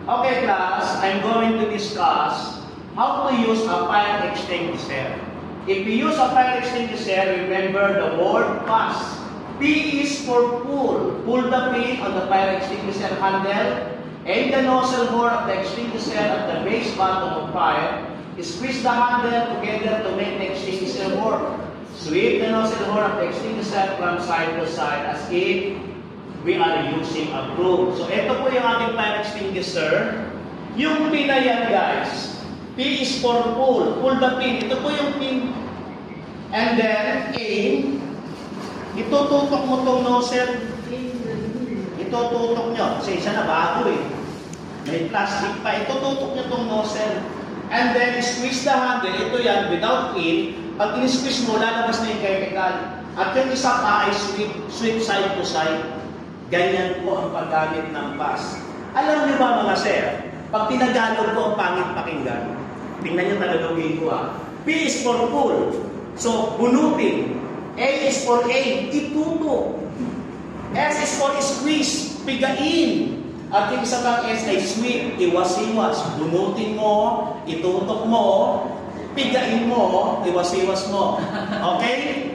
Okay, class, I'm going to discuss how to use a fire extinguisher. If you use a fire extinguisher, remember the word pass. P is for pull. Pull the pin on the fire extinguisher handle and the nozzle bore of the extinguisher at the base bottom of fire. Squeeze the handle together to make the extinguisher work. Sweep the nozzle bore of the extinguisher from side to side as if we are using a broom. So, ito po yung ating fire extinguisher. Yung pin na yan, guys. P is for pull. Pull the pin. Ito po yung pin. And then, aim. Itututok mo itong nozzle. Itututok nyo. Kasi isa na bago eh. May plastic pa. Itututok nyo itong nozzle. And then, squeeze the handle. Ito yan, without pin. Pag in-squeeze mo, lalabas na yung chemical. At yung isa pa ay sweep side to side. Ganyan po ang paggamit ng pass. Alam niyo ba mga sir, pag tinagalog ko ang pangit pakinggan, tingnan niyo tagalogin ko ha. P is for pull. So, bunutin. A is for aim. Ituto. S is for squeeze. Pigain. At yung isa pang S ay sweep. Iwas-iwas. Bunutin mo. Itutok mo. Pigain mo. Iwas-iwas mo. Okay?